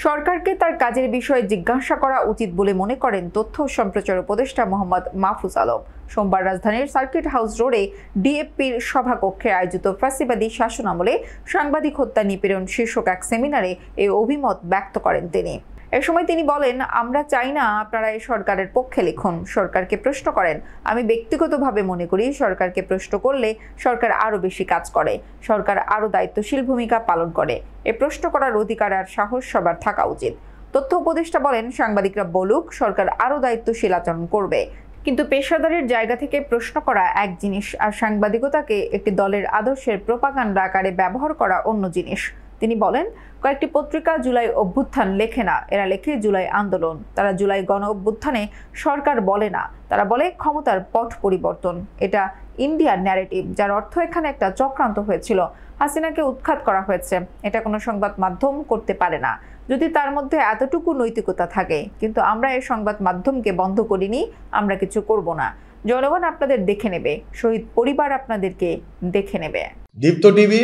সরকারকে তার কাজের বিষয়ে জিজ্ঞাসা করা উচিত বলে মনে করেন তথ্য ও সম্প্রচার উপদেষ্টা মোহাম্মদ মাহফুজ আলম। সোমবার রাজধানীর সার্কিট হাউস রোডে ডিএপির সভাকক্ষে আয়োজিত ফ্যাসিবাদী শাসনামলে সাংবাদিক হত্যা নিপীড়ন শীর্ষক এক সেমিনারে এই অভিমত ব্যক্ত করেন তিনি। এ সময় তিনি বলেন, আমরা চাই না আপনারা এই সরকারের পক্ষে লিখুন, সরকারকে প্রশ্ন করেন। আমি ব্যক্তিগতভাবে মনে করি সরকারকে প্রশ্ন করলে সরকার আরো বেশি কাজ করে, সরকার আরো দায়িত্বশীল ভূমিকা পালন করে। এ প্রশ্ন করার অধিকার আর সাহস সবার থাকা উচিত। তথ্য উপদেষ্টা বলেন, সাংবাদিকরা বলুক, সরকার আরো দায়িত্বশীল আচরণ করবে, কিন্তু পেশাদারের জায়গা থেকে প্রশ্ন করা এক জিনিস আর সাংবাদিকতাকে একটি দলের আদর্শের প্রোপাগান্ডা আকারে ব্যবহার করা অন্য জিনিস। তিনি বলেন, কয়েকটি পত্রিকা জুলাই অভ্যুত্থান লেখে না, এরা লেখে জুলাই আন্দোলন। তারা জুলাই গণ অভ্যুত্থানে সরকার বলে না, তারা বলে ক্ষমতার পথ পরিবর্তন। এটা ইন্ডিয়ার ন্যারেটিভ, যার অর্থ এখানে একটা চক্রান্ত হয়েছিল, হাসিনাকে উৎখাত করা হয়েছে। এটা কোনো সংবাদ মাধ্যম করতে পারে না যদি তার মধ্যে এতটুকু নৈতিকতা থাকে। কিন্তু আমরা এই সংবাদ মাধ্যমকে বন্ধ করিনি, আমরা কিছু করব না। জনগণ আপনাদের দেখে নেবে, শহীদ পরিবার আপনাদেরকে দেখে নেবে। দীপ্ত টিভি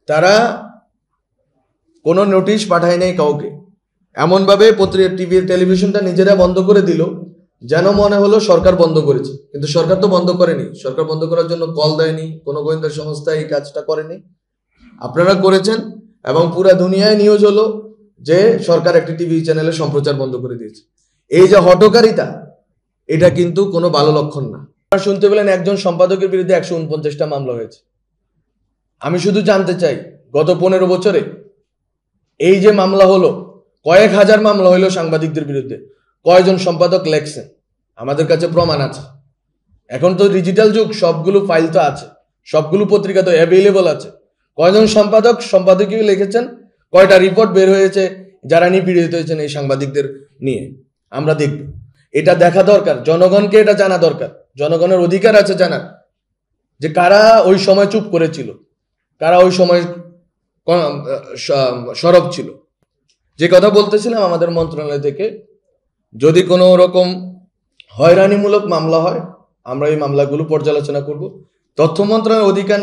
তারা কোনো নোটিশ পাঠায় নাই কাউকে, এমনভাবে টিভি টেলিভিশনটা নিজেরা বন্ধ করে দিল যেন মনে হলো সরকার বন্ধ করেছে, কিন্তু সরকার তো বন্ধ করেনি। সরকার বন্ধ করার জন্য কল দেয়নি, কোনো গোয়েন্দা সংস্থা এই কাজটা করেনি, আপনারা করেছেন। এবং পুরা দুনিয়ায় নিউজ হলো যে সরকার একটি টিভি চ্যানেলে সম্প্রচার বন্ধ করে দিয়েছে। এই যে হঠকারিতা, এটা কিন্তু কোনো ভালো লক্ষণ না। আপনারা শুনতে পেলেন একজন সম্পাদকের বিরুদ্ধে 149টা মামলা হয়েছে। আমি শুধু জানতে চাই, গত 15 বছরে এই যে মামলা হলো, কয়েক হাজার মামলা হইলো সাংবাদিকদের বিরুদ্ধে, কয়জন সম্পাদক লেখছেন? আমাদের কাছে প্রমাণ আছে। এখন তো ডিজিটাল যুগ, সবগুলো ফাইল তো আছে, সবগুলো পত্রিকা তো অ্যাভেলেবল আছে। কয়জন সম্পাদকীয় লিখেছেন, কয়টা রিপোর্ট বের হয়েছে যারা নিপীড়িত হয়েছেন এই সাংবাদিকদের নিয়ে, আমরা দেখব। এটা দেখা দরকার, জনগণকে এটা জানা দরকার। জনগণের অধিকার আছে জানার যে কারা ওই সময় চুপ করেছিল, কারা ওই সময় সরব ছিল। যে কথা বলতেছিলাম, আমাদের মন্ত্রণালয় থেকে যদি কোনো রকম হয়রানিমূলক মামলা হয়, আমরা এই মামলাগুলো পর্যালোচনা করব। তথ্য মন্ত্রণালয়ের অধিকার